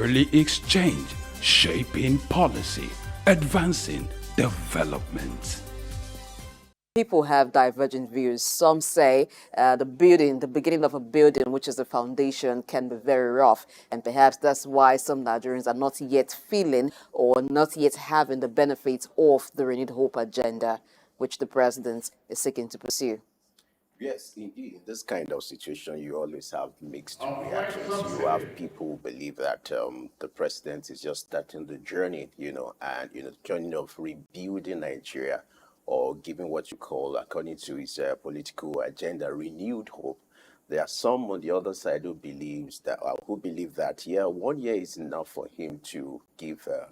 Early exchange, shaping policy, advancing development. People have divergent views. Some say the beginning of a building, which is the foundation, can be very rough. And perhaps that's why some Nigerians are not yet feeling or not yet having the benefits of the renewed hope agenda, which the president is seeking to pursue. Yes, indeed. In this kind of situation, you always have mixed reactions. You have people who believe that the president is just starting the journey, and the journey of rebuilding Nigeria, or giving what you call, according to his political agenda, renewed hope. There are some on the other side who believe that 1 year is enough for him to give a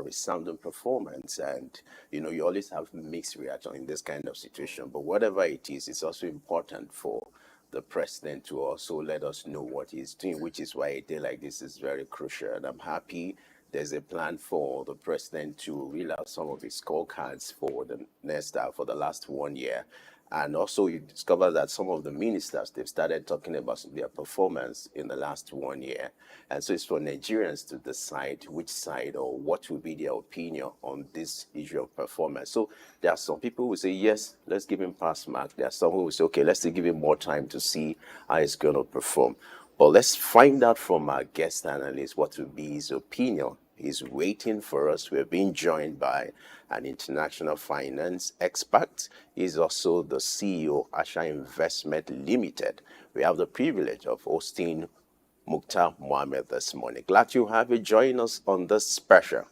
resounding performance, and you always have mixed reaction in this kind of situation. But whatever it is, it's also important for the president to also let us know what he's doing, which is why a day like this is very crucial. And I'm happy there's a plan for the president to reel out some of his scorecards for the last 1 year. And also you discover that some of the ministers, they've started talking about their performance in the last 1 year. And so it's for Nigerians to decide which side or what will be their opinion on this issue of performance. So there are some people who say, yes, let's give him pass mark. There are some who will say, okay, let's give him more time to see how he's going to perform. But let's find out from our guest analyst what will be his opinion. He's waiting for us. We're being joined by an international finance expert. He's also the CEO of Asha Investment Limited. We have the privilege of hosting Muktar Muhammed this morning. Glad to have you join us on this special.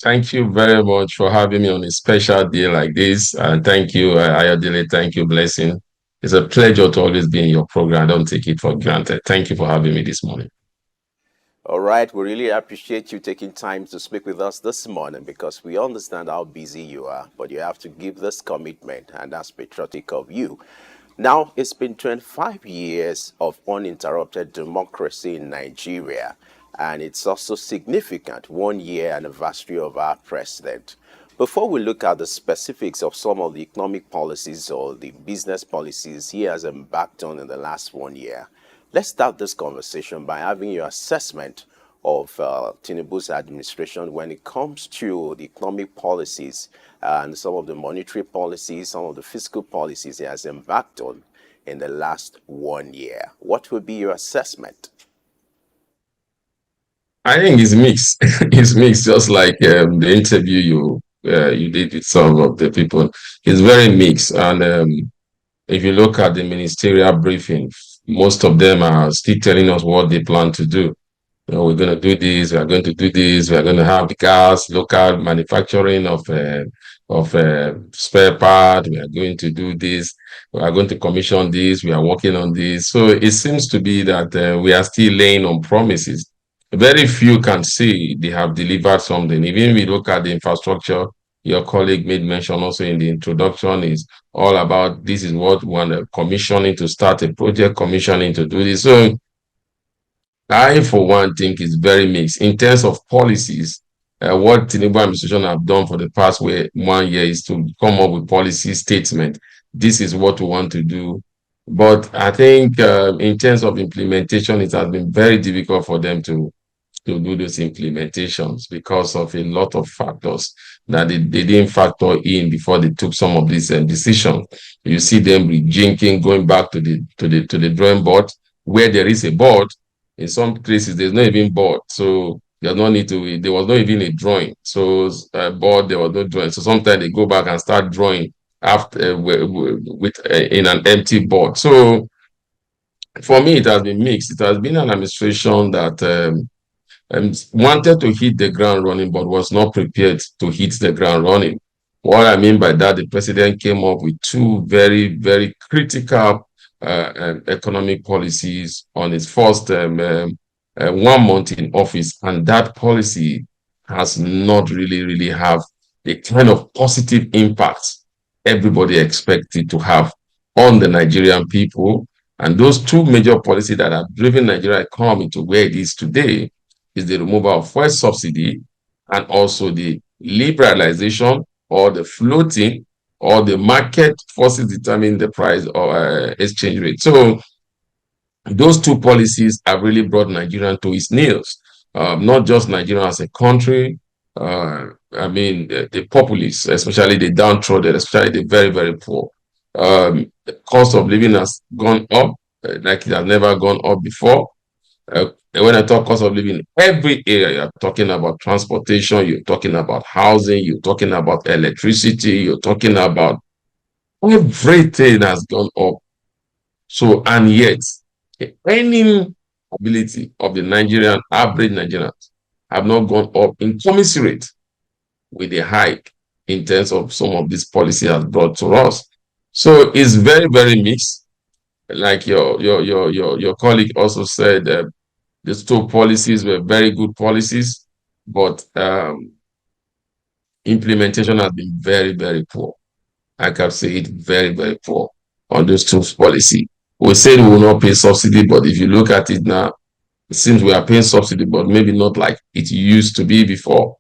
Thank you very much for having me on a special day like this. And thank you, Ayodele. Thank you, Blessing. It's a pleasure to always be in your program. I don't take it for granted. Thank you for having me this morning. All right, we really appreciate you taking time to speak with us this morning, because we understand how busy you are, but you have to give this commitment, and that's patriotic of you. Now, it's been 25 years of uninterrupted democracy in Nigeria, and it's also significant 1 year anniversary of our president. Before we look at the specifics of some of the economic policies or the business policies he has embarked on in the last 1 year, let's start this conversation by having your assessment of Tinubu's administration when it comes to the economic policies and some of the monetary policies, some of the fiscal policies he has embarked on in the last 1 year. What would be your assessment? I think it's mixed. It's mixed, just like the interview you did with some of the people. It's very mixed. And if you look at the ministerial briefing, most of them are still telling us what they plan to do. We're going to do this, we're going to do this, we're going to have the gas, local manufacturing of spare part, we are going to do this, we are going to commission this, we are working on this. So it seems to be that we are still laying on promises. Very few can say they have delivered something. Even if we look at the infrastructure, your colleague made mention also in the introduction, is all about this is what we want, commissioning to start a project, commissioning to do this. So I, for one, think it's very mixed. In terms of policies, what Tinubu administration have done for the past 1 year is to come up with policy statement. This is what we want to do. But I think in terms of implementation, it has been very difficult for them to do those implementations because of a lot of factors that they didn't factor in before they took some of these decisions. You see them rejinking, going back to the drawing board, where there is a board. In some cases, there's not even board, so there's no need to. There was not even a drawing. So board, there was no drawing. So sometimes they go back and start drawing after in an empty board. So for me, it has been mixed. It has been an administration that wanted to hit the ground running, but was not prepared to hit the ground running. What I mean by that, the president came up with two very, very critical economic policies on his first 1 month in office, and that policy has not really have the kind of positive impact everybody expected to have on the Nigerian people. And those two major policies that have driven Nigeria economy to where it is today is the removal of fuel subsidy and also the liberalization or the floating or the market forces determine the price or exchange rate. So those two policies have really brought Nigeria to its knees. not just Nigeria as a country. I mean, the populace, especially the downtrodden, especially the very, very poor. The cost of living has gone up like it has never gone up before. And when I talk cost of living, every area, you're talking about transportation, you're talking about housing, you're talking about electricity, you're talking about everything has gone up. So, and yet, the earning ability of the Nigerian, average Nigerians, have not gone up in commensurate with the hike in terms of some of this policy has brought to us. So it's very, very mixed. Like your colleague also said, these two policies were very good policies, but implementation has been very, very poor. I can say it very, very poor on those two policies. We said we will not pay subsidy, but if you look at it now, it seems we are paying subsidy, but maybe not like it used to be before.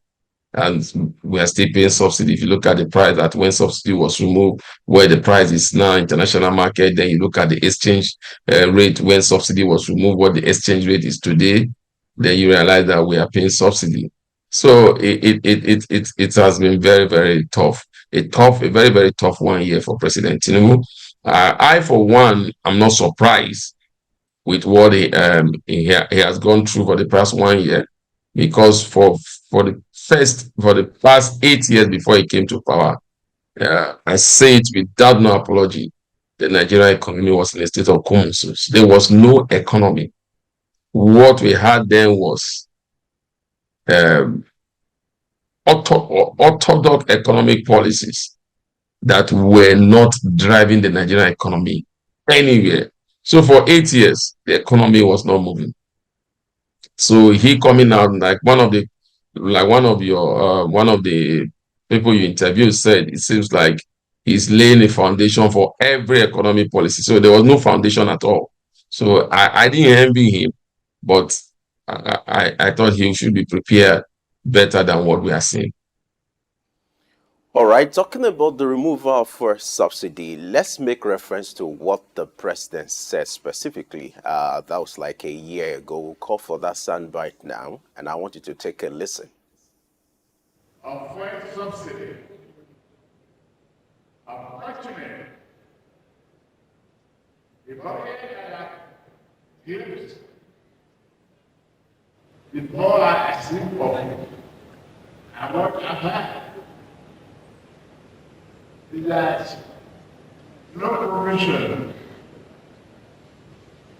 And we are still paying subsidy. If you look at the price that when subsidy was removed, where the price is now international market, then you look at the exchange rate when subsidy was removed, what the exchange rate is today, then you realize that we are paying subsidy. So it has been very, very tough. A very, very tough 1 year for President Tinubu. I, for one, am not surprised with what he has gone through for the past 1 year, because for the past 8 years before he came to power, I say it without no apology, the Nigerian economy was in a state of comatose. There was no economy. What we had then was orthodox economic policies that were not driving the Nigerian economy anywhere. So for 8 years, the economy was not moving. So he coming out like one of the people you interviewed said, it seems like he's laying a foundation for every economic policy. So there was no foundation at all. So I didn't envy him, but I thought he should be prepared better than what we are seeing. All right, talking about the removal of fuel subsidy, let's make reference to what the president said specifically. That was like a year ago. We'll call for that soundbite now, and I want you to take a listen. Of fuel subsidy, unfortunately, the budget that gives the poor a simple and what happened is that no provision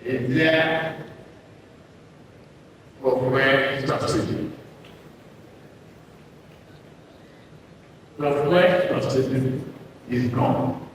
is there for fuel subsidy. The fuel subsidy is gone.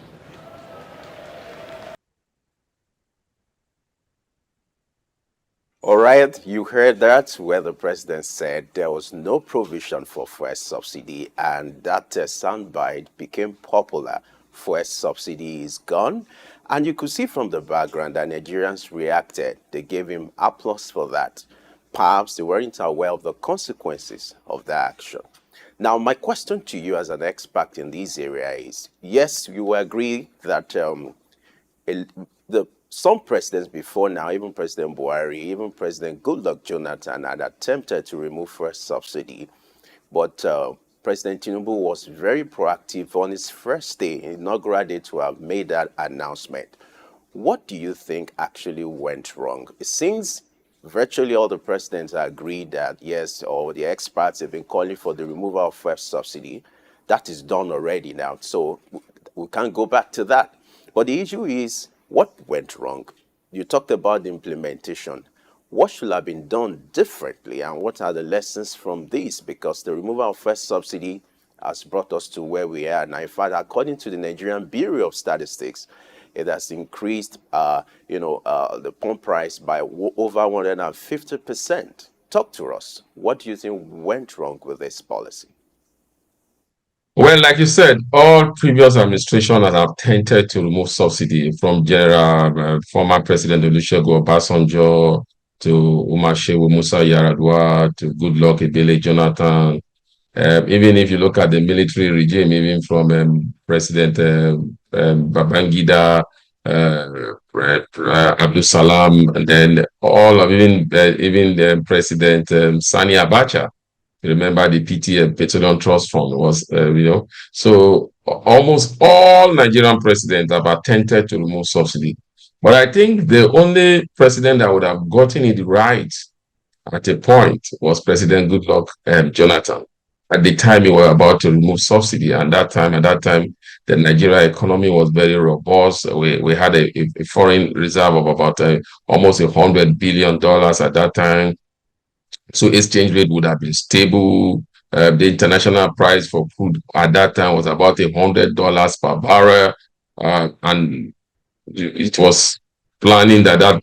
All right, you heard that, where the president said there was no provision for fuel subsidy, and that soundbite became popular. Fuel subsidy is gone, and you could see from the background that Nigerians reacted. They gave him applause for that. Perhaps they weren't aware of the consequences of that action. Now, my question to you as an expert in this area is, yes, you agree that some presidents before now, even President Buhari, even President Goodluck Jonathan, had attempted to remove fuel subsidy. But President Tinubu was very proactive on his first day, inaugural day, to have made that announcement. What do you think actually went wrong? It seems virtually all the presidents agreed that, yes, or the experts have been calling for the removal of fuel subsidy. That is done already now, so we can't go back to that. But the issue is, what went wrong? You talked about the implementation. What should have been done differently, and what are the lessons from this? Because the removal of fuel subsidy has brought us to where we are now. In fact, according to the Nigerian Bureau of Statistics, it has increased, the pump price by over 150%. Talk to us. What do you think went wrong with this policy? Well, like you said, all previous administrations have attempted to remove subsidy, from former President Olusegun Obasanjo to Umar Shehu Musa Yaradua to Goodluck Ebele Jonathan. Even if you look at the military regime, even from President Babangida, Abdul Salam, and then all of even the President Sani Abacha. Remember the PTF Petroleum Trust Fund was, so almost all Nigerian presidents have attempted to remove subsidy. But I think the only president that would have gotten it right at a point was President Goodluck Jonathan. At the time, he was about to remove subsidy, and at that time, the Nigeria economy was very robust. We had a foreign reserve of about almost $100 billion at that time. So exchange rate would have been stable. The international price for crude at that time was about $100 per barrel, and it was planning that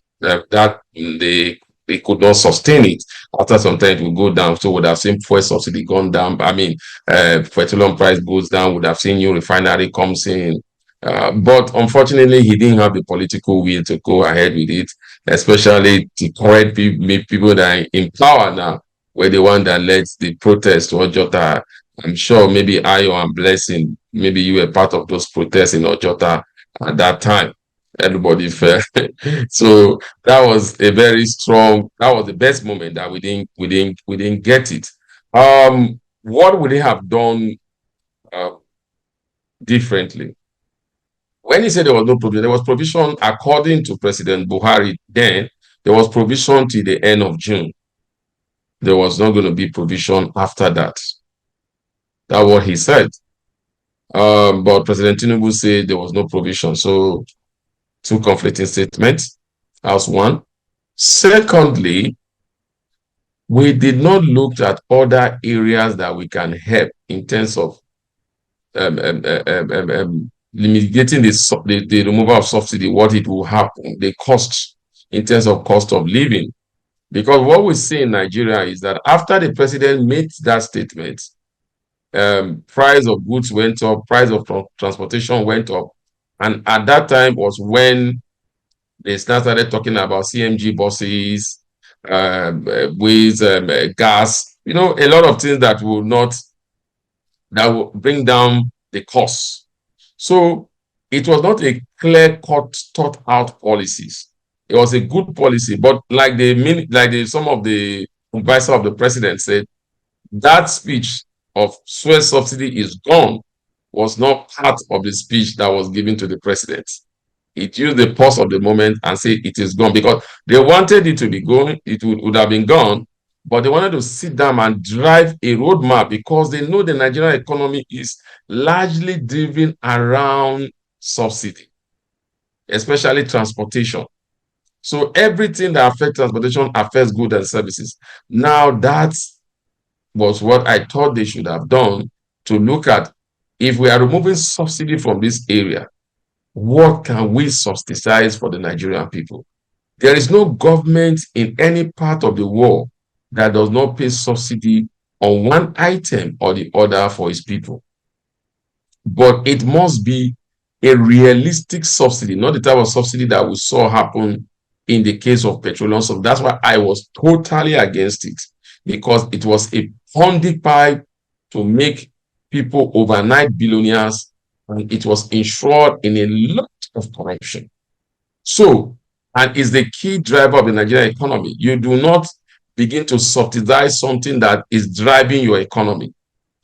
they could not sustain it. After some time, it would go down. So would have seen fuel subsidy gone down. I mean, petroleum price goes down. Would have seen new refinery comes in. But unfortunately, he didn't have the political will to go ahead with it, especially the current people that are in power now, were the one that led the protest to Ojota. I'm sure maybe Ayo and Blessing, maybe you were part of those protests in Ojota at that time. Everybody fell. So that was a very strong, that was the best moment that we didn't get it. What would they have done differently? When he said there was no provision, there was provision according to President Buhari then, there was provision till the end of June. There was not going to be provision after that. That's what he said. But President Tinubu said there was no provision. So two conflicting statements. That's one. Secondly, we did not look at other areas that we can help in terms of mitigating the removal of subsidy, what it will happen, the cost in terms of cost of living. Because what we see in Nigeria is that after the president made that statement, price of goods went up, price of transportation went up. And at that time was when they started talking about CMG buses, with gas, a lot of things that will bring down the costs. So it was not a clear-cut, thought-out policies. It was a good policy, but some of the advisor of the president said, that speech of fuel subsidy is gone was not part of the speech that was given to the president. It used the pulse of the moment and said it is gone because they wanted it to be going, it would have been gone, but they wanted to sit down and drive a roadmap because they know the Nigerian economy is largely driven around subsidy, especially transportation. So everything that affects transportation affects goods and services. Now that was what I thought they should have done, to look at, if we are removing subsidy from this area, what can we subsidize for the Nigerian people? There is no government in any part of the world that does not pay subsidy on one item or the other for its people. But it must be a realistic subsidy, not the type of subsidy that we saw happen in the case of petroleum. So that's why I was totally against it, because it was a Ponzi pipe to make people overnight billionaires, and it was ensured in a lot of corruption. So, and is the key driver of the Nigerian economy. You do not begin to subsidize something that is driving your economy,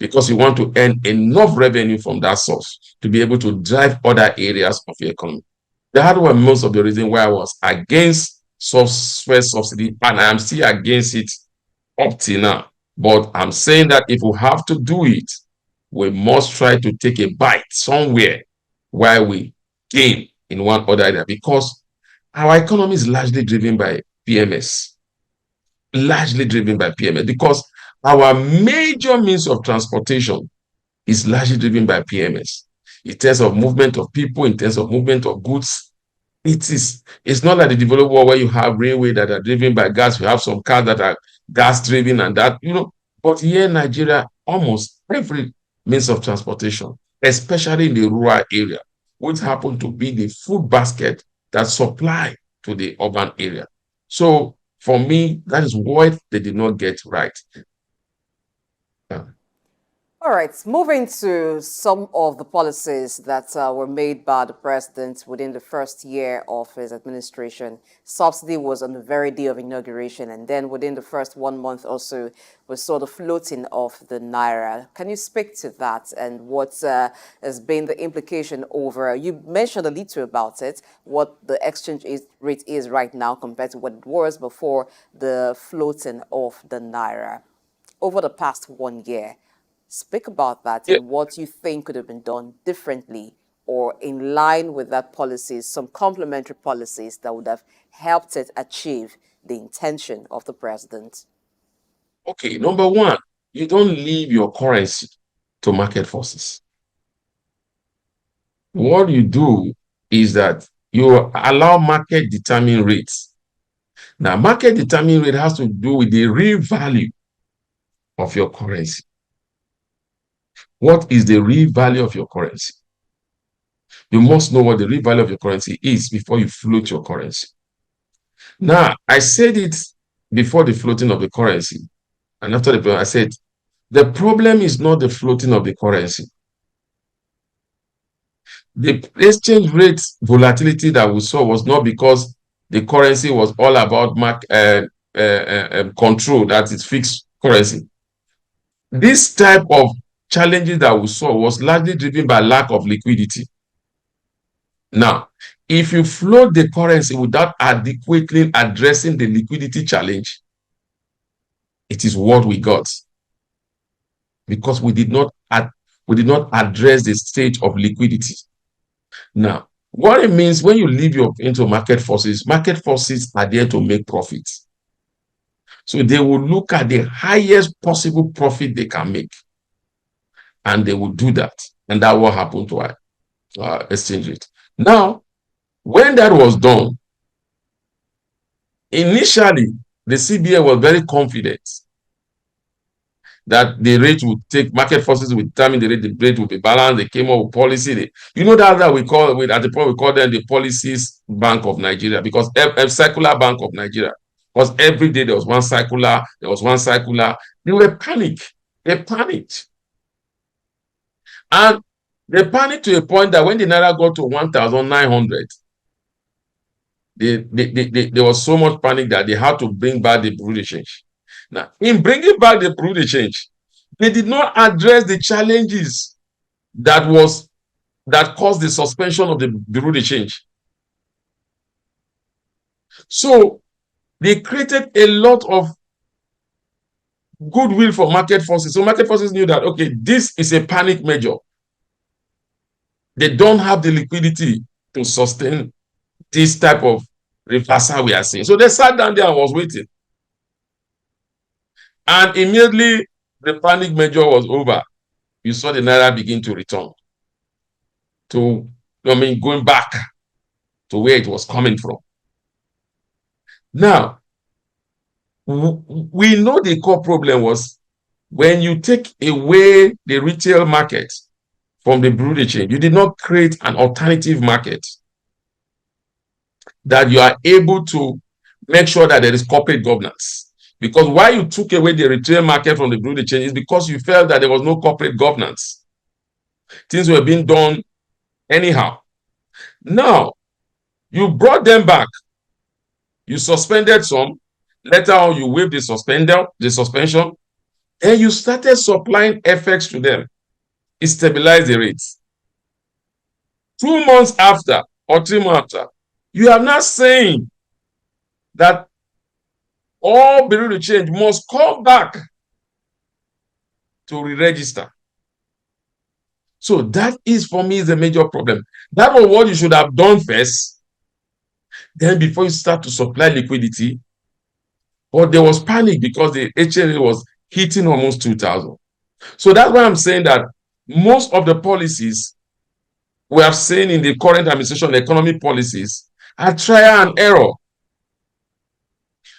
because you want to earn enough revenue from that source to be able to drive other areas of your economy. That was most of the reason why I was against fuel subsidy, and I am still against it up till now. But I'm saying that if we have to do it, we must try to take a bite somewhere while we gain in one other area, because our economy is largely driven by PMS. Largely driven by PMS, because our major means of transportation is largely driven by PMS. In terms of movement of people, in terms of movement of goods, it's not like the developed world where you have railway that are driven by gas. You have some cars that are gas driven and that, but here in Nigeria, almost every means of transportation, especially in the rural area, which happen to be the food basket that supply to the urban area. So for me, that is what they did not get right. All All right, moving to some of the policies that were made by the president within the first year of his administration. Subsidy was on the very day of inauguration, and then within the first 1 month or so, we saw the floating of the naira. Can you speak to that and what has been the implication over? You mentioned a little about it, what the rate is right now compared to what it was before the floating of the naira over the past 1 year. Speak about that Yeah. and what you think could have been done differently or in line with that policies, some complementary policies that would have helped it achieve the intention of the president. Okay, number one, you don't leave your currency to market forces. What you do is that you allow market determine rates. Now, market determine rate has to do with the real value of your currency. What is the real value of your currency? You must know what the real value of your currency is before you float your currency. Now, I said it before the floating of the currency, and after the floating, I said, the problem is not the floating of the currency. The exchange rate volatility that we saw was not because the currency was all about control, that is fixed currency. This type of challenges that we saw was largely driven by lack of liquidity. Now, if you float the currency without adequately addressing the liquidity challenge, it is what we got, because we did not address the stage of liquidity. Now, what it means when you leave into market forces are there to make profits. So they will look at the highest possible profit they can make, and they will do that. And that will happen to our exchange rate. Now, when that was done, initially, the CBN was very confident that the rate would take, market forces would determine the rate would be balanced. They came up with policy. You know that we call, at the point we call them the Policies Bank of Nigeria, because a circular Bank of Nigeria. Because every day there was one circular, They were panicked. They panicked. And they panicked to a point that when the Naira got to 1,900, there was so much panic that they had to bring back the bureau de change. Now, in bringing back the bureau de change, they did not address the challenges that caused the suspension of the bureau de change. So they created a lot of goodwill for market forces. So market forces knew that, okay, this is a panic measure. They don't have the liquidity to sustain this type of reversal we are seeing. So they sat down there and was waiting. And immediately the panic measure was over, you saw the Naira begin to return to, going back to where it was coming from. Now, we know the core problem was when you take away the retail market from the bureau de change, you did not create an alternative market that you are able to make sure that there is corporate governance. Because why you took away the retail market from the bureau de change is because you felt that there was no corporate governance. Things were being done anyhow. Now, you brought them back. You suspended some. Later on, you waived the suspension. And you started supplying FX to them. It stabilized the rates. 2 months after, or 3 months after, you are now saying that all bureau de change must come back to re-register. So that is, for me, the major problem. That was what you should have done first. Then before you start to supply liquidity, but there was panic because the HLA was hitting almost 2,000. So that's why I'm saying that most of the policies we have seen in the current administration, economic policies, are trial and error.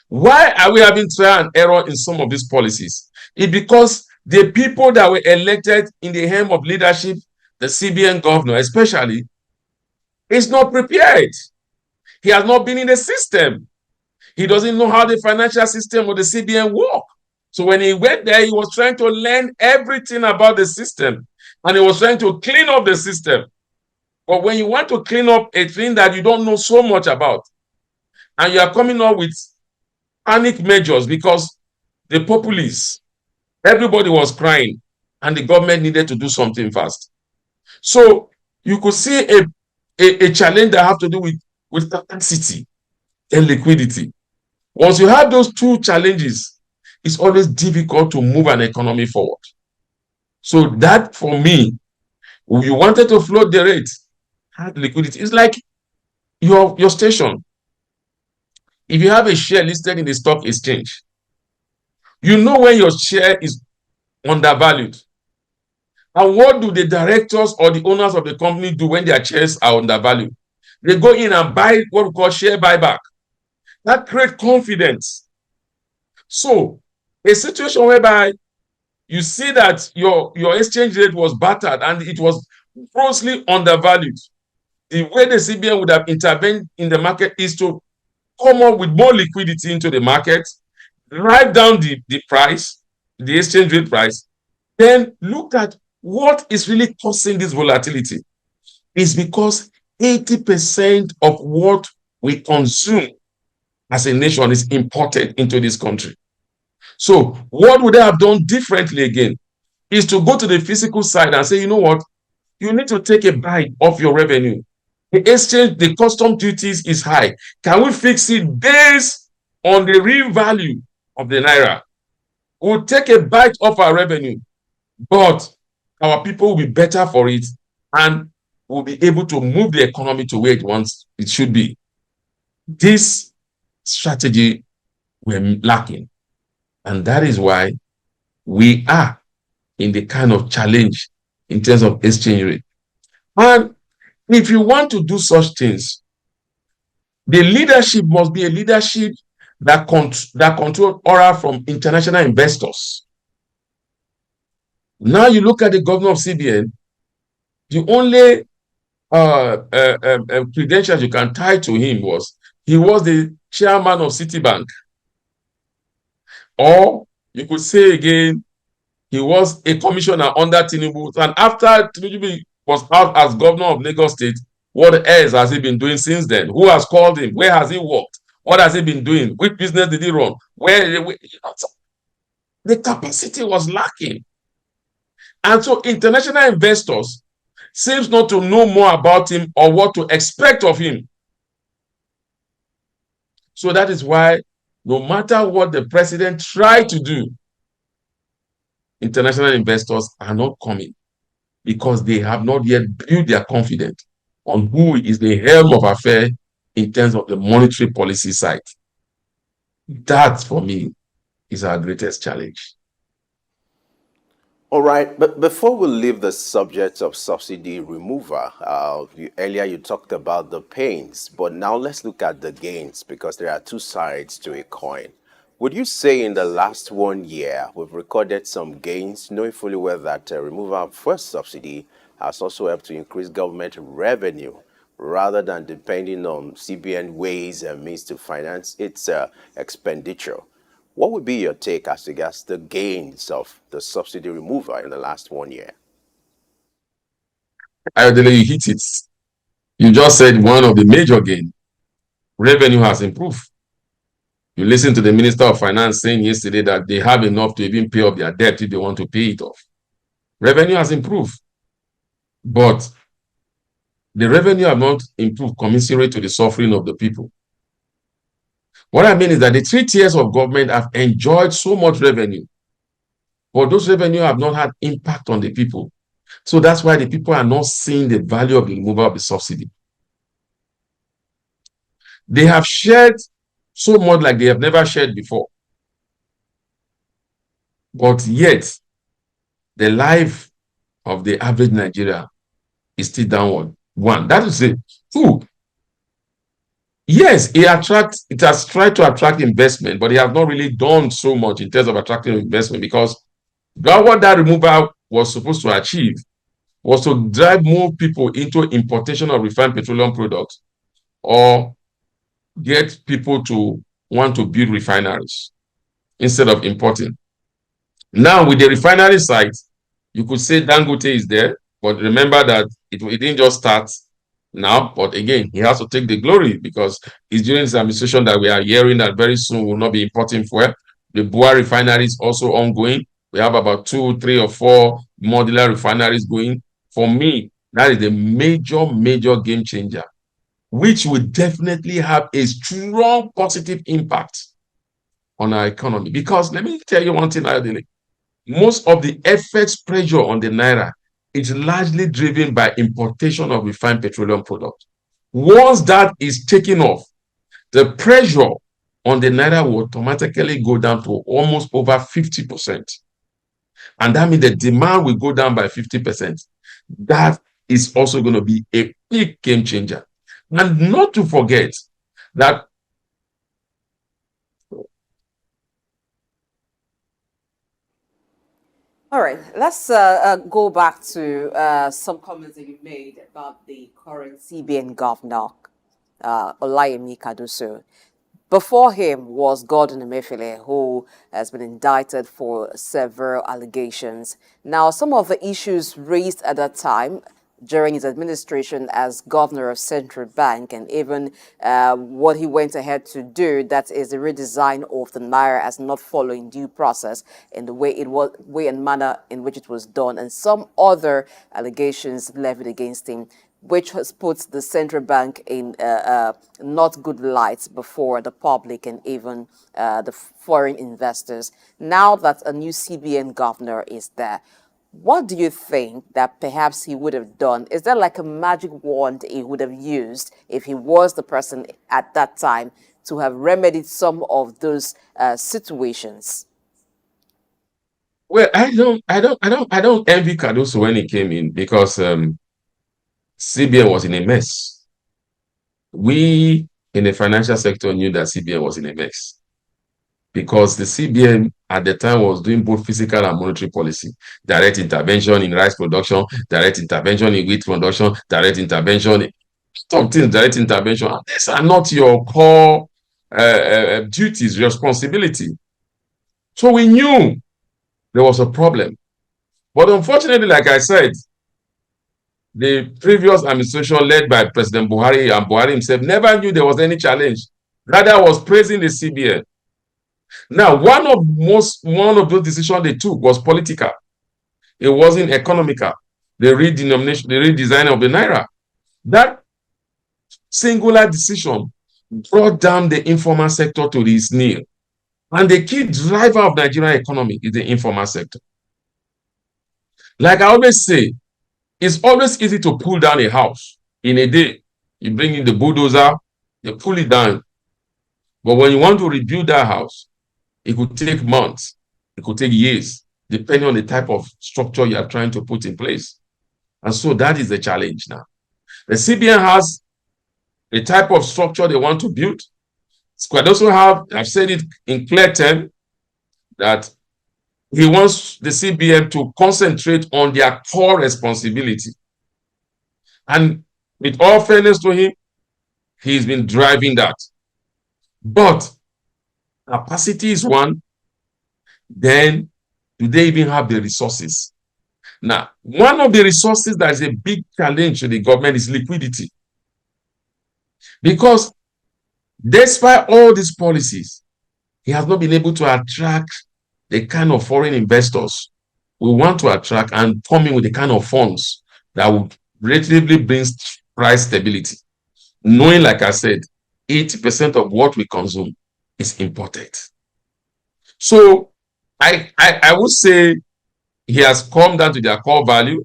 Why are we having trial and error in some of these policies? It's because the people that were elected in the helm of leadership, the CBN governor especially, is not prepared. He has not been in the system. He doesn't know how the financial system of the CBN works. So when he went there, he was trying to learn everything about the system, and he was trying to clean up the system. But when you want to clean up a thing that you don't know so much about, and you are coming up with panic measures because the populace, everybody was crying, and the government needed to do something fast. So you could see a challenge that have to do with capacity and liquidity. Once you have those two challenges, it's always difficult to move an economy forward. So that, for me, if you wanted to float the rate, have liquidity. It's like your station. If you have a share listed in the stock exchange, you know when your share is undervalued. And what do the directors or the owners of the company do when their shares are undervalued? They go in and buy what we call share buyback. That creates confidence. So a situation whereby you see that your exchange rate was battered and it was grossly undervalued, the way the CBN would have intervened in the market is to come up with more liquidity into the market, drive down the price, the exchange rate price, then look at what is really causing this volatility. It's because 80% of what we consume as a nation is imported into this country. So what would they have done differently again is to go to the physical side and say, you know what, you need to take a bite off your revenue. The exchange, the custom duties is high. Can we fix it based on the real value of the naira? We'll take a bite off our revenue, but our people will be better for it, and we'll be able to move the economy to where it should be. This strategy we're lacking, and that is why we are in the kind of challenge in terms of exchange rate. And if you want to do such things, the leadership must be a leadership that control aura from international investors. Now you look at the governor of CBN, the only credentials you can tie to him was he was the chairman of Citibank. Or you could say again, he was a commissioner under Tinubu. And after Tinubu was out as governor of Lagos State, what else has he been doing since then? Who has called him? Where has he worked? What has he been doing? Which business did he run? The capacity was lacking. And so international investors seems not to know more about him or what to expect of him. So that is why no matter what the president tried to do, international investors are not coming because they have not yet built their confidence on who is the helm of affairs in terms of the monetary policy side. That, for me, is our greatest challenge. All right, but before we leave the subject of subsidy removal, earlier you talked about the pains, but now let's look at the gains, because there are two sides to a coin. Would you say in the last 1 year we've recorded some gains, knowing fully well that removal of first subsidy has also helped to increase government revenue rather than depending on CBN ways and means to finance its expenditure? What would be your take as regards the gains of the subsidy removal in the last 1 year? Ayodele, you hit it. You just said one of the major gains. Revenue has improved. You listened to the Minister of Finance saying yesterday that they have enough to even pay off their debt if they want to pay it off. Revenue has improved. But the revenue have not improved commensurate to the suffering of the people. What I mean is that the 3 tiers of government have enjoyed so much revenue, but those revenue have not had impact on the people. So that's why the people are not seeing the value of the removal of the subsidy. They have shared so much like they have never shared before. But yet, the life of the average Nigerian is still downward. 1, that is it. 2, yes, it has tried to attract investment, but it has not really done so much in terms of attracting investment, because what that removal was supposed to achieve was to drive more people into importation of refined petroleum products, or get people to want to build refineries instead of importing. Now, with the refinery site, you could say Dangote is there, but remember that it didn't just start now, but again, he has to take the glory because it's during his administration that we are hearing that very soon we will not be importing fuel. The Bua refinery is also ongoing. We have about 2, 3, or 4 modular refineries going. For me, that is a major, major game changer, which will definitely have a strong positive impact on our economy. Because let me tell you one thing, Adele. Most of the FX pressure on the naira is largely driven by importation of refined petroleum products. Once that is taken off, the pressure on the naira will automatically go down to almost over 50%. And that means the demand will go down by 50%. That is also going to be a big game changer. And not to forget that All right, let's go back to some comments that you made about the current CBN governor, Olayemi Kaduso. Before him was Gordon Emefiele, who has been indicted for several allegations. Now, some of the issues raised at that time during his administration as governor of Central Bank, and even what he went ahead to do, that is the redesign of the naira as not following due process in the way and manner in which it was done, and some other allegations levied against him, which has put the central bank in not good light before the public and even the foreign investors. Now that a new CBN governor is there, what do you think that perhaps he would have done? Is there like a magic wand he would have used if he was the person at that time to have remedied some of those situations? well, I don't envy Cardoso when he came in because CBN was in a mess. We in the financial sector knew that CBN was in a mess because the CBN at the time was doing both fiscal and monetary policy, direct intervention in rice production, direct intervention in wheat production, direct intervention in some things, direct intervention. These are not your core duties, responsibility. So we knew there was a problem. But unfortunately, like I said, the previous administration led by President Buhari and Buhari himself never knew there was any challenge. Rather was praising the CBN. Now, one of those decisions they took was political. It wasn't economical. The redenomination, the redesign of the naira. That singular decision brought down the informal sector to its knee. And the key driver of Nigerian economy is the informal sector. Like I always say, it's always easy to pull down a house in a day. You bring in the bulldozer, you pull it down. But when you want to rebuild that house, it could take months, it could take years, depending on the type of structure you are trying to put in place. And so that is the challenge now. The CBN has a type of structure they want to build. Squad also have, I've said it in clear terms, that he wants the CBN to concentrate on their core responsibility. And with all fairness to him, he's been driving that. But capacity is one. Then do they even have the resources? Now, one of the resources that is a big challenge to the government is liquidity. Because despite all these policies, he has not been able to attract the kind of foreign investors we want to attract and come in with the kind of funds that would relatively bring price stability. Knowing, like I said, 80% of what we consume is imported. So I would say he has come down to their core value.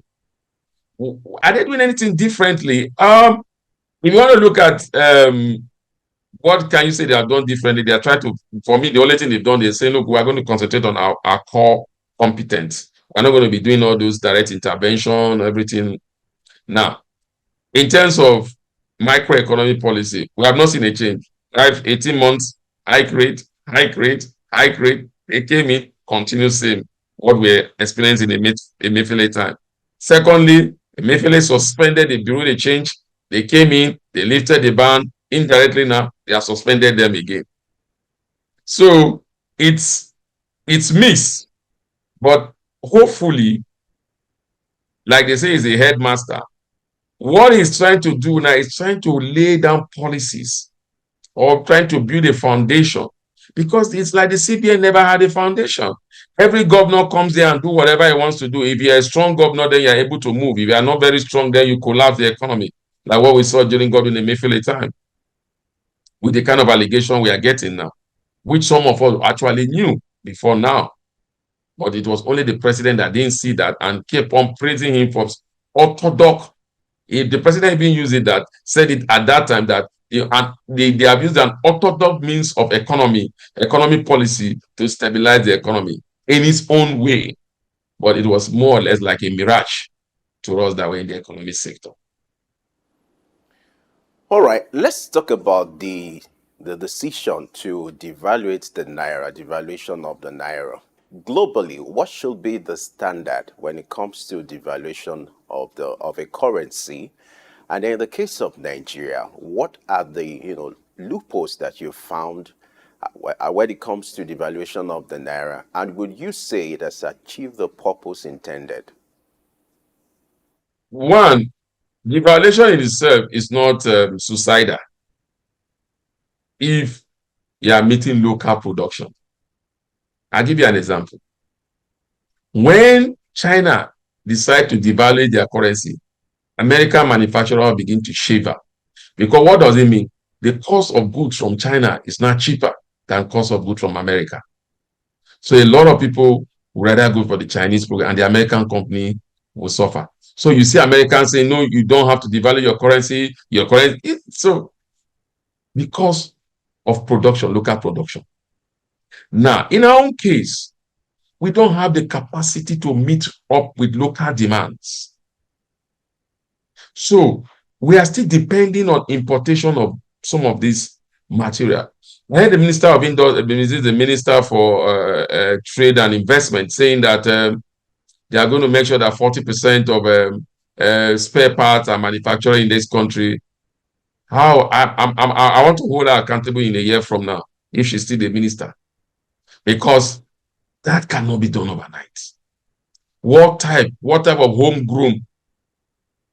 Are they doing anything differently? If you want to look at what can you say they have done differently? They are trying to, for me, the only thing they've done is say, look, we're going to concentrate on our core competence. We're not going to be doing all those direct intervention, everything. Now, in terms of microeconomic policy, we have not seen a change. 18 months, high rate, high rate, high rate. They came in, continue same, what we're experiencing in Emefiele time. Secondly, Emefiele suspended the bureau de change. They came in, they lifted the ban. Indirectly now, they have suspended them again. So it's mixed. But hopefully, like they say, he's a headmaster. What he's trying to do now is trying to lay down policies or trying to build a foundation, because it's like the CBN never had a foundation. Every governor comes there and do whatever he wants to do. If you're a strong governor, then you're able to move. If you are not very strong, then you collapse the economy, like what we saw during Godwin Emefiele time, with the kind of allegation we are getting now, which some of us actually knew before now. But it was only the president that didn't see that and kept on praising him for orthodox. If the president even used it, that said it at that time, that they have used an orthodox means of economic policy to stabilize the economy in its own way. But it was more or less like a mirage to us that were in the economic sector. All right, let's talk about the decision to devaluate the naira, devaluation of the naira. Globally, what should be the standard when it comes to devaluation of a currency? And in the case of Nigeria, what are the loopholes that you found when it comes to devaluation of the naira? And would you say it has achieved the purpose intended? One, devaluation in itself is not suicidal if you are meeting local production. I'll give you an example. When China decide to devalue their currency, American manufacturers begin to shiver. Because what does it mean? The cost of goods from China is not cheaper than cost of goods from America. So a lot of people would rather go for the Chinese program, and the American company will suffer. So you see Americans saying, no, you don't have to devalue your currency. So because of production, local production. Now, in our own case, we don't have the capacity to meet up with local demands. So we are still depending on importation of some of this material. I heard the Minister of Industry, the Minister for Trade and Investment, saying that they are going to make sure that 40% of spare parts are manufactured in this country. How I want to hold her accountable in a year from now if she's still the minister, because that cannot be done overnight. What type of homegrown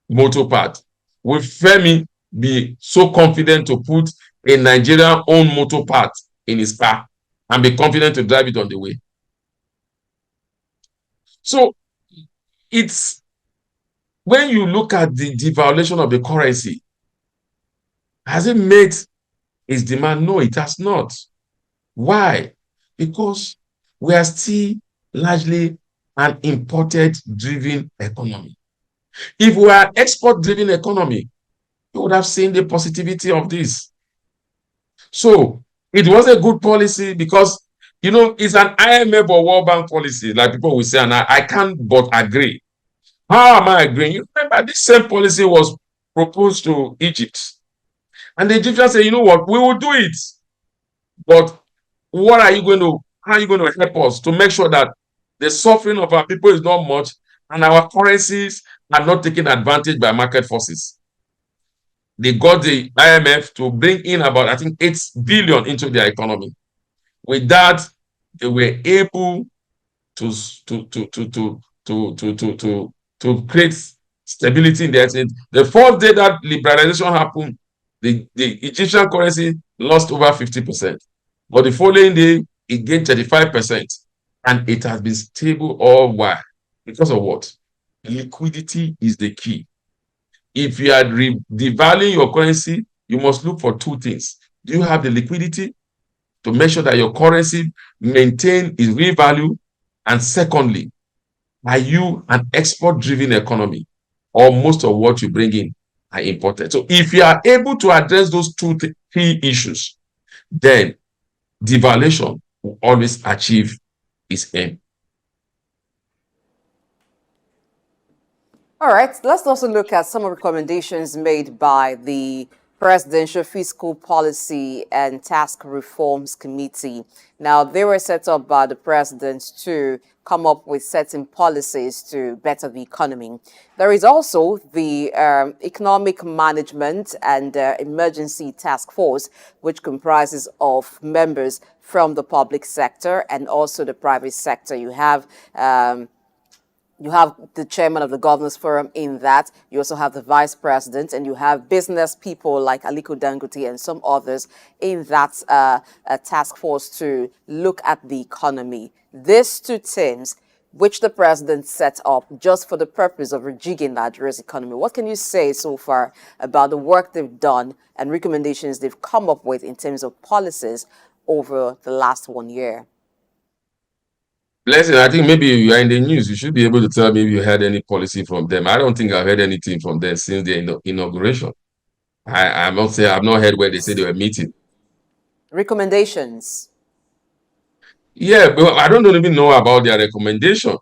motor part will Femi be so confident to put a Nigerian owned motor part in his car and be confident to drive it on the way? So it's, when you look at the devaluation of the currency, has it made its demand? No, it has not. Why? Because we are still largely an imported driven economy. If we are export driven economy, you would have seen the positivity of this. So it was a good policy because, it's an IMF or World Bank policy, like people will say, and I can't but agree. How am I agreeing? You remember, this same policy was proposed to Egypt. And the Egyptians say, you know what, we will do it. But how are you going to help us to make sure that the suffering of our people is not much and our currencies are not taken advantage by market forces? They got the IMF to bring in about, I think, 8 billion into their economy. With that, they were able to create stability in their state. The first day that liberalization happened, the Egyptian currency lost over 50%. But the following day, it gained 35%. And it has been stable all while. Because of what? Liquidity is the key. If you are devaluing your currency, you must look for two things. Do you have the liquidity to make sure that your currency maintain its real value? And secondly, are you an export-driven economy, or most of what you bring in are imported? So if you are able to address those two key issues, then devaluation will always achieve its aim. All right, let's also look at some recommendations made by the Presidential Fiscal Policy and Task Reforms Committee. Now, they were set up by the president to come up with certain policies to better the economy. There is also the Economic Management and Emergency Task Force, which comprises of members from the public sector and also the private sector. You have the chairman of the Governors Forum in that. You also have the vice president, and you have business people like Aliko Dangote and some others in that task force to look at the economy. These two teams, which the president set up just for the purpose of rejigging Nigeria's economy. What can you say so far about the work they've done and recommendations they've come up with in terms of policies over the last 1 year? Blessing, I think maybe you are in the news. You should be able to tell me if you heard any policy from them. I don't think I've heard anything from them since the inauguration. I must say I've not heard where they say they were meeting. Recommendations? Yeah, but I don't even know about their recommendation.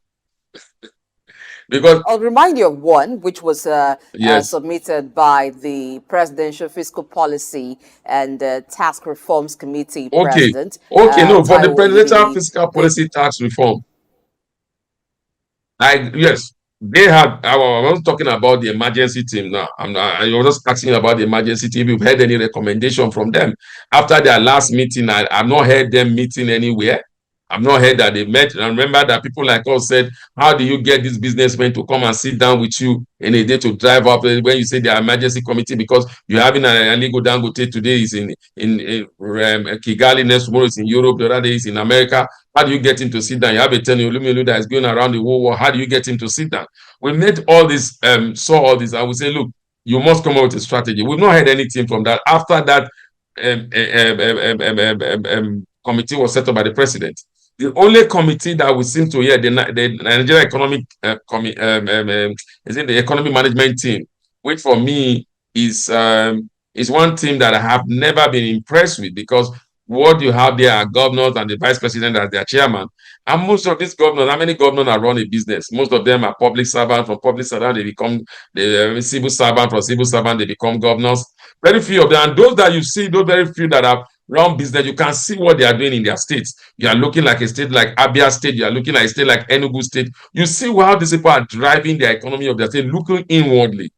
Because I'll remind you of one, which was yes, submitted by the Presidential Fiscal Policy and Task Reforms Committee okay, President. no, for the Taiwo presidential Oyedele. fiscal policy tax reform, yes, they had. I was talking about the emergency team now. I was just asking about the emergency team. If you've heard any recommendation from them after their last meeting, I've not heard them meeting anywhere. I've not heard that they met. And remember that people like us said, how do you get these businessmen to come and sit down with you in a day to drive up when you say the emergency committee? Because you're having an Aliko Dangote today is in Kigali, next tomorrow is in Europe, the other day is in America. How do you get him to sit down? You have a 10 that is going around the whole world. How do you get him to sit down? We made all this, saw all this, and we say, look, you must come up with a strategy. We've not heard anything from that. After that committee was set up by the president. The only committee that we seem to hear, the Nigeria Economic is in the Economic Management Team, which for me is one team that I have never been impressed with, because what you have there are governors and the vice president as their chairman. And most of these governors, how many governors are run a business? Most of them are public servants. From public servant, they become the civil servant. From civil servant, they become governors. Very few of them. And those that you see, those very few that have run business, you can see what they are doing in their states. You are looking like a state like Abia State. You are looking like a state like Enugu State. You see how these people are driving the economy of their state, looking inwardly,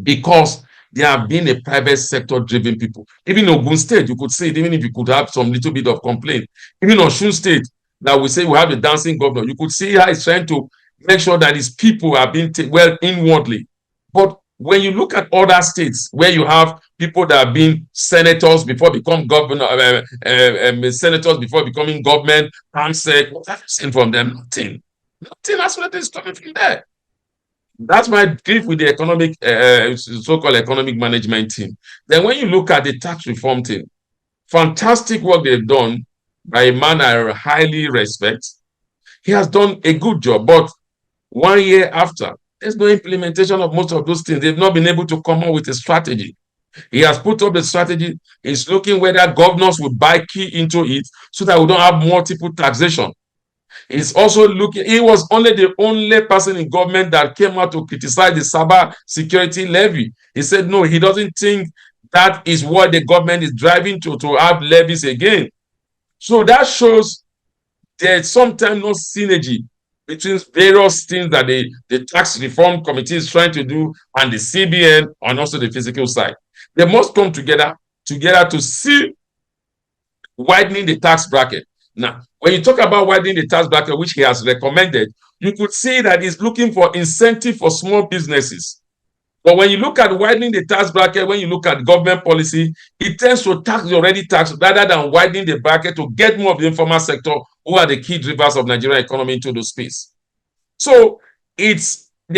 because they have been a private sector driven people. Even in Ogun State, you could say it, even if you could have some little bit of complaint. Even on Osun State, that we say we have a dancing governor, you could see how he's trying to make sure that his people are being well inwardly. But when you look at other states where you have people that have been senators before become governor, senators before becoming government, answered, what have you seen from them? Nothing. Nothing. That's what is coming from there. That's my grief with the economic, so-called economic management team. Then when you look at the tax reform team, fantastic work they've done by a man I highly respect. He has done a good job, but 1 year after, there's no implementation of most of those things. They've not been able to come up with a strategy. He has put up the strategy. He's looking whether governors would buy key into it so that we don't have multiple taxation. He's also looking, he was only the only person in government that came out to criticize the cyber security levy. He said, no, he doesn't think that is what the government is driving to have levies again. So that shows there's sometimes no synergy between various things that the tax reform committee is trying to do and the CBN and also the physical side. They must come together to see widening the tax bracket. Now, when you talk about widening the tax bracket, which he has recommended, you could see that he's looking for incentive for small businesses. But when you look at widening the tax bracket, when you look at government policy, it tends to tax the already taxed rather than widening the bracket to get more of the informal sector, who are the key drivers of Nigerian economy, into the space. So they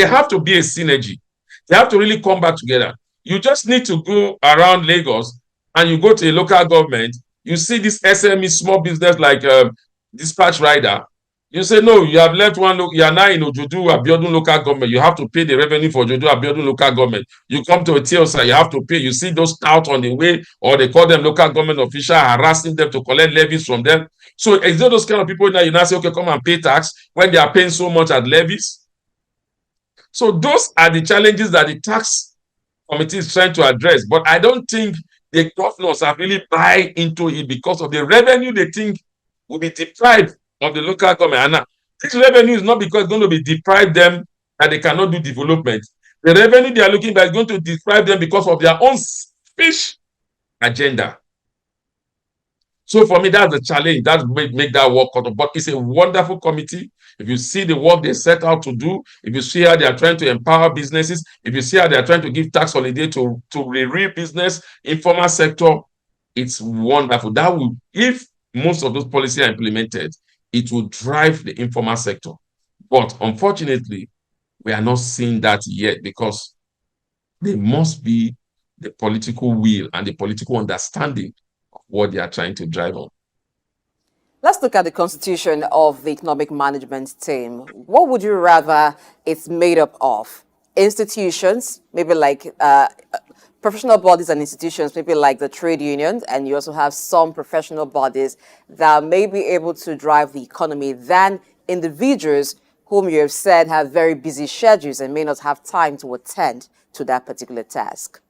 have to be a synergy. They have to really come back together. You just need to go around Lagos and you go to a local government. You see this SME small business like dispatch rider. You say, no, you have left one, you are now in Ojodu Abiodun local government. You have to pay the revenue for Ojodu Abiodun local government. You come to a TLSA, you have to pay. You see those touts on the way, or they call them local government officials, harassing them to collect levies from them. So it's not those kind of people now you now say, okay, come and pay tax when they are paying so much at levies. So those are the challenges that the tax committee is trying to address. But I don't think the governors have really buy into it because of the revenue they think will be deprived of the local government. And now, this revenue is not because it's going to be deprived them that they cannot do development. The revenue they are looking at is going to deprive them because of their own selfish agenda. So for me, that's the challenge. That make that work out. But it's a wonderful committee. If you see the work they set out to do, if you see how they are trying to empower businesses, if you see how they are trying to give tax holiday to real business, informal sector, it's wonderful. That will, if most of those policies are implemented, it will drive the informal sector. But unfortunately, we are not seeing that yet because there must be the political will and the political understanding of what they are trying to drive on. Let's look at the constitution of the economic management team. What would you rather it's made up of? Institutions, maybe like professional bodies and institutions, maybe like the trade unions, and you also have some professional bodies that may be able to drive the economy than individuals whom you have said have very busy schedules and may not have time to attend to that particular task.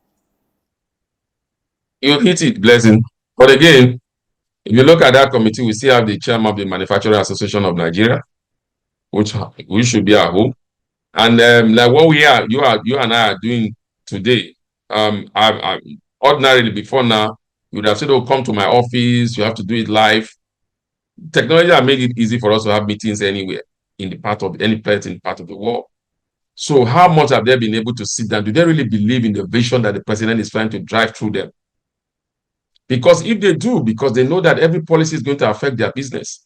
You hit it, Blessing. But again, if you look at that committee, we still have the chairman of the Manufacturing Association of Nigeria, which we should be at home. And like what you and I are doing today, ordinarily before now, you would have said, "Oh, come to my office. You have to do it live." Technology has made it easy for us to have meetings anywhere in the part of any place in part of the world. So, how much have they been able to sit down? Do they really believe in the vision that the president is trying to drive through them? Because if they do, because they know that every policy is going to affect their business.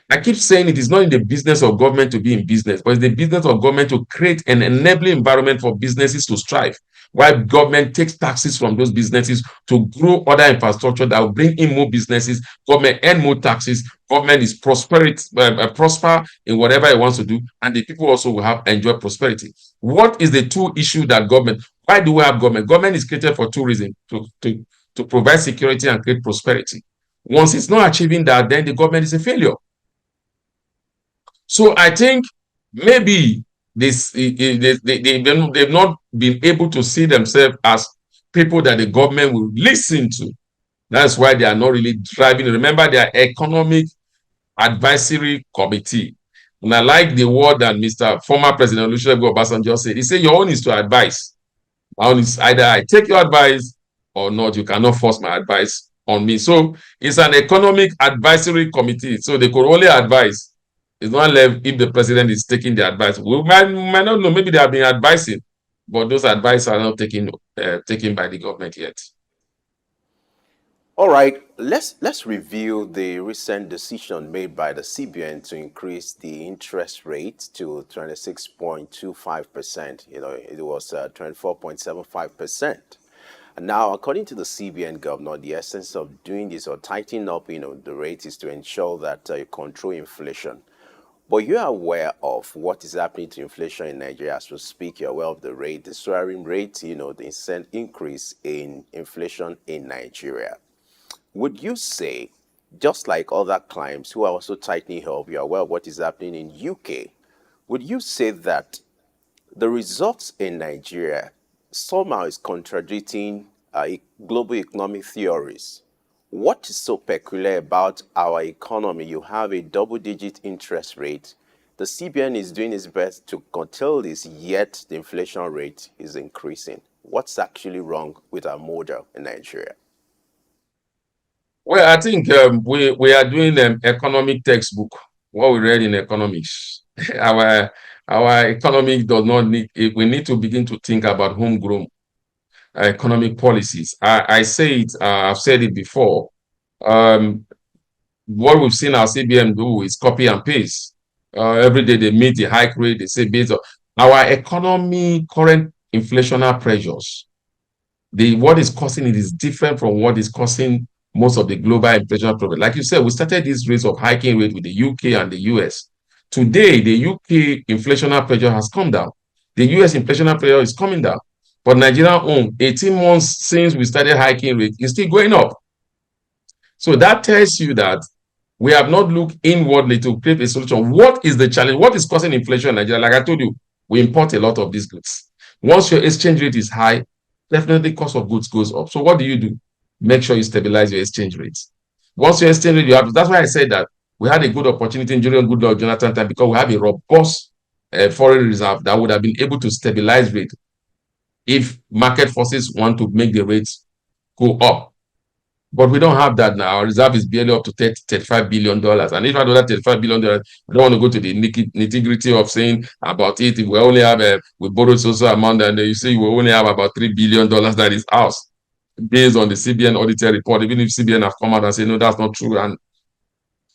I keep saying it is not in the business of government to be in business, but it's the business of government to create an enabling environment for businesses to strive. While government takes taxes from those businesses to grow other infrastructure that will bring in more businesses, government earn more taxes, government is prosper in whatever it wants to do, and the people also will have enjoy prosperity. What is the two issue that government? Why do we have government? Government is created for two reasons: to provide security and create prosperity. Once it's not achieving that, then the government is a failure. So I think maybe they've not been able to see themselves as people that the government will listen to. That's why they are not really driving. Remember, they are economic advisory committee. And I like the word that Mr. former President Olusegun Obasanjo said. He said, your own is to advise. My own is either I take your advice or not. You cannot force my advice on me. So it's an economic advisory committee. So they could only advise. It's not left if the president is taking the advice. We might not know. Maybe they have been advising, but those advice are not taken by the government yet. All right, let's review the recent decision made by the CBN to increase the interest rate to 26.25%. You know, it was 24.75%. And now, according to the CBN governor, the essence of doing this or tightening up, the rate is to ensure that you control inflation. But you are aware of what is happening to inflation in Nigeria as we speak. You're aware of the rate, the soaring rate, the increase in inflation in Nigeria. Would you say, just like other climes who are also tightening up, you're aware of what is happening in UK, would you say that the results in Nigeria somehow is contradicting global economic theories? What is so peculiar about our economy? You have a double-digit interest rate. The CBN is doing its best to curtail this, yet the inflation rate is increasing. What's actually wrong with our model in Nigeria? Well, I think we are doing an economic textbook, what we read in economics. Our economy does not need, we need to begin to think about homegrown economic policies. I say it, I've said it before. What we've seen our CBN do is copy and paste. Every day they meet the hike rate, they say based on our economy, current inflationary pressures. What is causing it is different from what is causing most of the global inflation problem. Like you said, we started this race of hiking rate with the UK and the US. Today, the UK inflationary pressure has come down. The US inflationary pressure is coming down. But Nigeria 18 months since we started hiking rate is still going up. So that tells you that we have not looked inwardly to create a solution. What is the challenge? What is causing inflation in Nigeria? Like I told you, we import a lot of these goods. Once your exchange rate is high, definitely cost of goods goes up. So what do? Make sure you stabilize your exchange rates. Once your exchange rate, that's why I said that we had a good opportunity during Goodluck Jonathan time, because we have a robust foreign reserve that would have been able to stabilize rate if market forces want to make the rates go up. But we don't have that now. Our reserve is barely up to $35 billion. And if I do that $35 billion, I don't want to go to the nitty-gritty of saying about it. If we only have, we borrowed so amount, and you say we only have about $3 billion that is ours, based on the CBN auditor report, even if CBN have come out and say, no, that's not true. And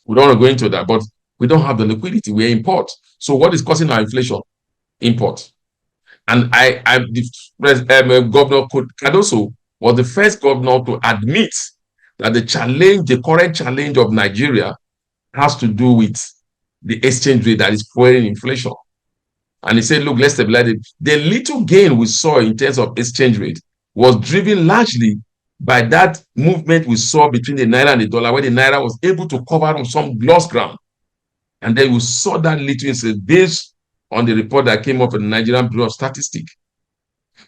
we don't want to go into that, but we don't have the liquidity. We import. So what is causing our inflation? Import. And the Governor Cardoso was the first governor to admit that the current challenge of Nigeria has to do with the exchange rate that is fueling inflation. And he said, look, let's stabilize it. The little gain we saw in terms of exchange rate was driven largely by that movement we saw between the Naira and the dollar, where the Naira was able to cover on some lost ground. And then we saw that little incident based on the report that came up from the Nigerian Bureau of Statistics.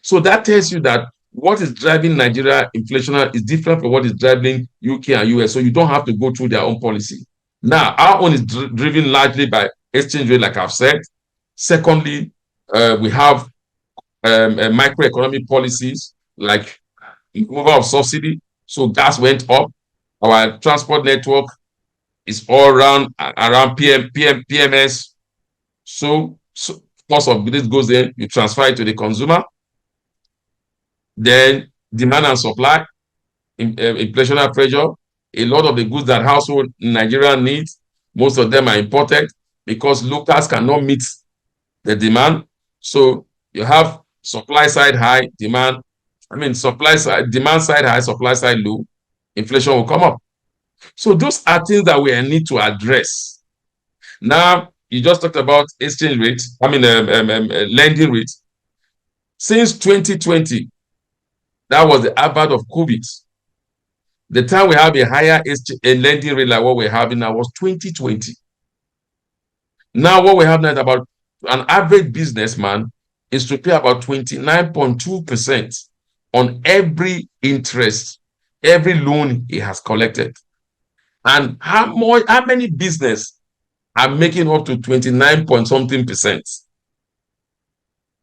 So that tells you that what is driving Nigeria inflation is different from what is driving UK and US. So you don't have to go through their own policy. Now, our own is driven largely by exchange rate, like I've said. Secondly, we have microeconomic policies like removal of subsidy. So gas went up. Our transport network is all around PMS. So cost of goods goes in, you transfer it to the consumer. Then demand and supply, inflationary pressure. A lot of the goods that household in Nigeria needs, most of them are imported because locals cannot meet the demand. So you have supply side high, demand side high, supply side low, inflation will come up. So those are things that we need to address. Now, you just talked about exchange rate, lending rate. Since 2020, that was the advert of COVID. The time we have a higher lending rate like what we're having now was 2020. Now what we have now is about an average businessman is to pay about 29.2% on every interest, every loan he has collected. And how many business are making up to 29 point something percent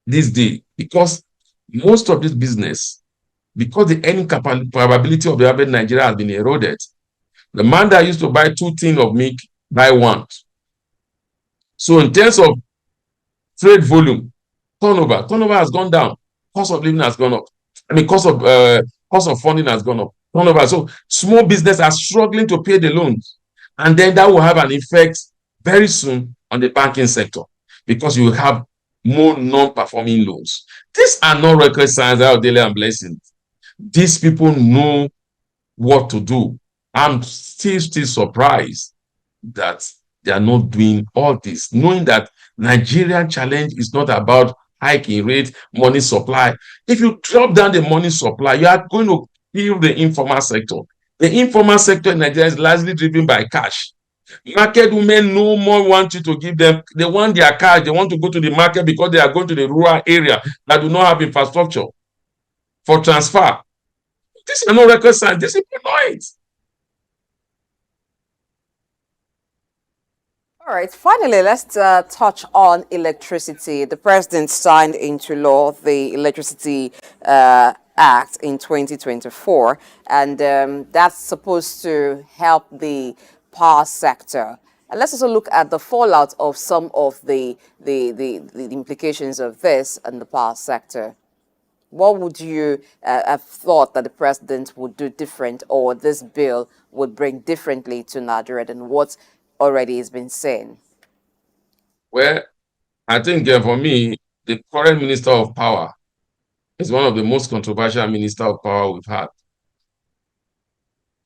this day? Because most of this business, because the earning capability of the average Nigeria has been eroded, the man that used to buy 2 tins of milk buy 1. So in terms of trade volume, turnover has gone down. Cost of living has gone up. Cost of funding has gone up. Turnover. So small business are struggling to pay the loans, and then that will have an effect very soon on the banking sector, because you will have more non-performing loans. These are not rocket science out daily and blessings. These people know what to do. I'm still surprised that they are not doing all this, knowing that Nigerian challenge is not about hiking rate, money supply. If you drop down the money supply, you are going to kill the informal sector. The informal sector in Nigeria is largely driven by cash. Market women no more want you to give them, they want their cash, they want to go to the market because they are going to the rural area that do not have infrastructure for transfer. This is no record science, this is it. All right, finally, let's touch on electricity. The president signed into law the Electricity Act in 2024, and that's supposed to help the power sector. And let's also look at the fallout of some of the implications of this in the power sector. What would you have thought that the president would do different, or this bill would bring differently to Nigeria than what already has been seen? Well, I think for me, the current Minister of Power is one of the most controversial Minister of Power we've had.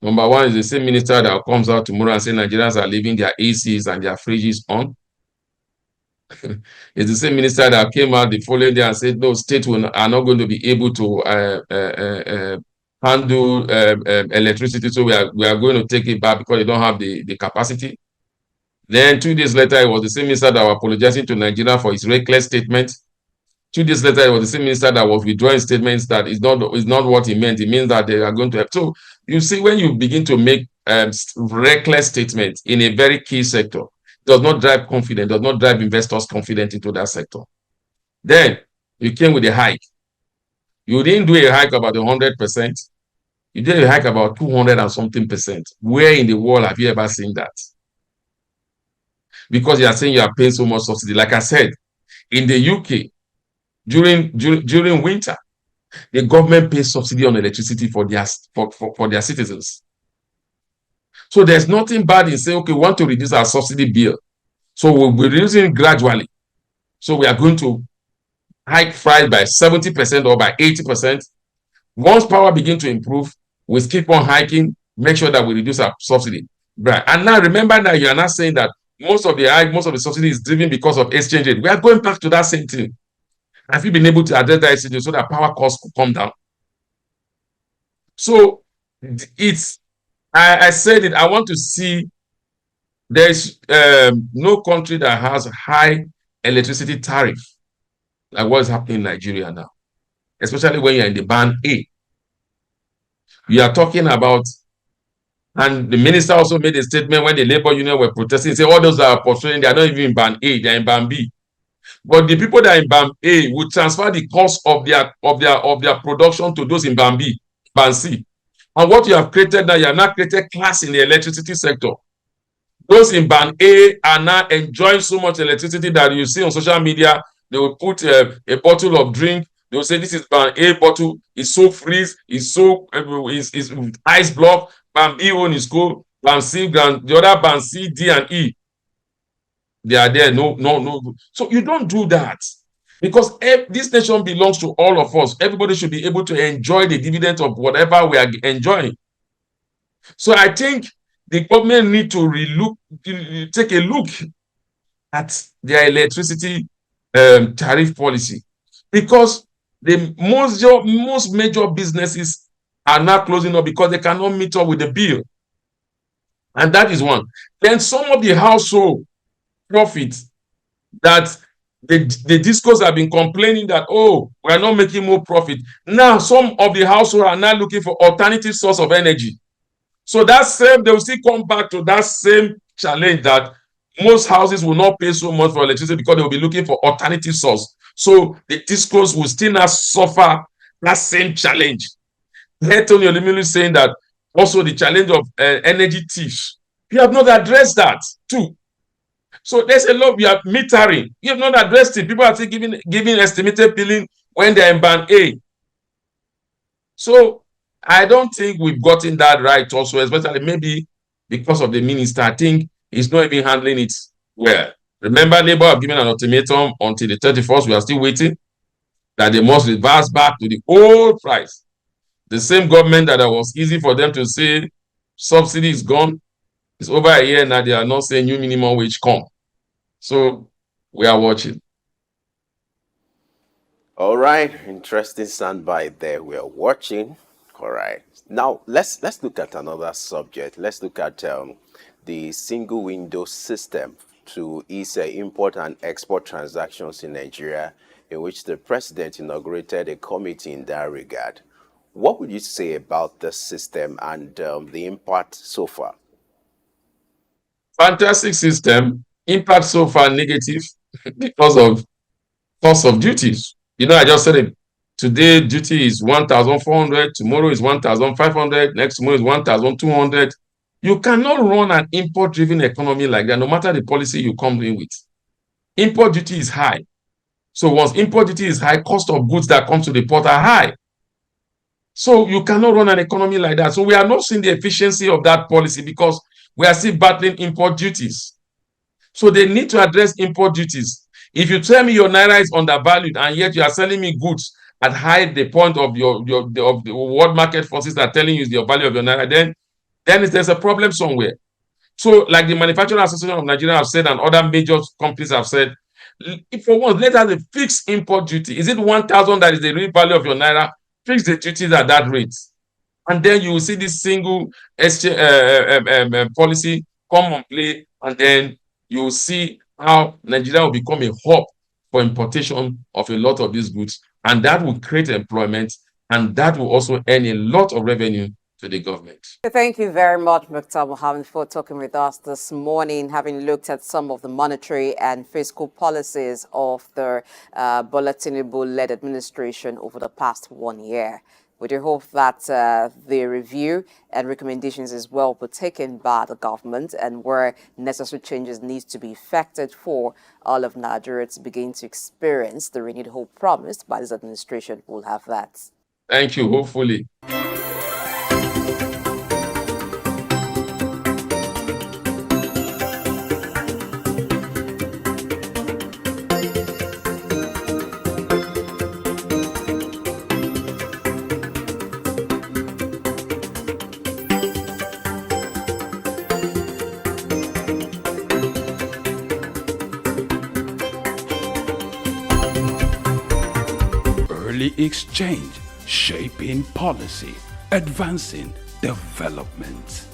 Number one is the same minister that comes out tomorrow and says Nigerians are leaving their ACs and their fridges on. It's the same minister that came out the following day and said, no, states are not going to be able to handle electricity, so we are going to take it back because they don't have the capacity. Then 2 days later, it was the same minister that was apologizing to Nigeria for his reckless statement 2 days later, it was the same minister that was withdrawing statements that is not what he meant. It means that they are going to help. So you see, when you begin to make reckless statements in a very key sector, does not drive confidence, does not drive investors' confidence into that sector. Then you came with a hike. You didn't do a hike about 100%. You did a hike about 200 and something percent. Where in the world have you ever seen that? Because you are saying you are paying so much subsidy. Like I said, in the UK, during winter, the government pays subsidy on electricity for their citizens. So there's nothing bad in saying, okay, we want to reduce our subsidy bill. So we'll be reducing it gradually. So we are going to hike price by 70% or by 80%. Once power begins to improve, we keep on hiking, make sure that we reduce our subsidy. Right. And now remember that you are not saying that most of the subsidy is driven because of exchange rate. We are going back to that same thing. Have you been able to address that exchange rate so that power costs could come down? So I said it, I want to see there's no country that has high electricity tariff like what is happening in Nigeria now, especially when you're in the band A. You are talking about, and the minister also made a statement when the labor union were protesting, say all those that are pursuing, they are not even in band A, they are in band B. But the people that are in band A will transfer the cost of their production to those in band B, band C. And what you have created now, you have now created class in the electricity sector. Those in band A are now enjoying so much electricity that you see on social media. They will put a bottle of drink. They will say this is band A bottle. It's so freeze. It's so it's ice block. Band B one is cool. Band C, the other band C, D, and E. They are there. No. So you don't do that because this nation belongs to all of us. Everybody should be able to enjoy the dividend of whatever we are enjoying. So I think the government need to take a look at their electricity tariff policy, because the most major businesses are now closing up because they cannot meet up with the bill. And that is one. Then some of the household profits that the discos have been complaining that, oh, we are not making more profit. Now, some of the household are now looking for alternative source of energy. So they will still come back to that same challenge that most houses will not pay so much for electricity because they will be looking for alternative source. So the discos will still not suffer that same challenge. Tony Olumide saying that also the challenge of energy thieves. You have not addressed that too. So there's a lot. We are metering. You have not addressed it. People are still giving estimated billing when they're in band A. So I don't think we've gotten that right also, especially maybe because of the minister. I think he's not even handling it well. Remember, Labour have given an ultimatum until the 31st. We are still waiting that they must reverse back to the old price. The same government that it was easy for them to say subsidy is gone. It's over a year now. They are not saying new minimum wage come. So we are watching. All right, interesting soundbite there. We are watching. All right. Now let's look at another subject. Let's look at the single window system to ease import and export transactions in Nigeria, in which the president inaugurated a committee in that regard. What would you say about the system and the impact so far? Fantastic system. Impact so far negative because of cost of duties. You know, I just said it. Today, duty is 1,400. Tomorrow is 1,500. Next tomorrow is 1,200. You cannot run an import-driven economy like that, no matter the policy you come in with. Import duty is high. So once import duty is high, cost of goods that come to the port are high. So you cannot run an economy like that. So we are not seeing the efficiency of that policy because we are still battling import duties. So they need to address import duties. If you tell me your naira is undervalued and yet you are selling me goods at high the point of the world market forces are telling you the value of your naira, then there's a problem somewhere. So like the Manufacturing Association of Nigeria have said and other major companies have said, if for once, let us a fixed import duty. Is it 1,000 that is the real value of your naira? Fix the duties at that rate. And then you will see this single policy come on play, and then you will see how Nigeria will become a hub for importation of a lot of these goods, and that will create employment, and that will also earn a lot of revenue to the government. Thank you very much, Muktar Muhammed, for talking with us this morning, having looked at some of the monetary and fiscal policies of the Bola Tinubu-led administration over the past 1 year. We do hope that the review and recommendations as well were taken by the government, and where necessary changes need to be effected for all of Nigeria to begin to experience the renewed hope promised by this administration. We'll have that. Thank you, hopefully. Early exchange, shaping policy, advancing development.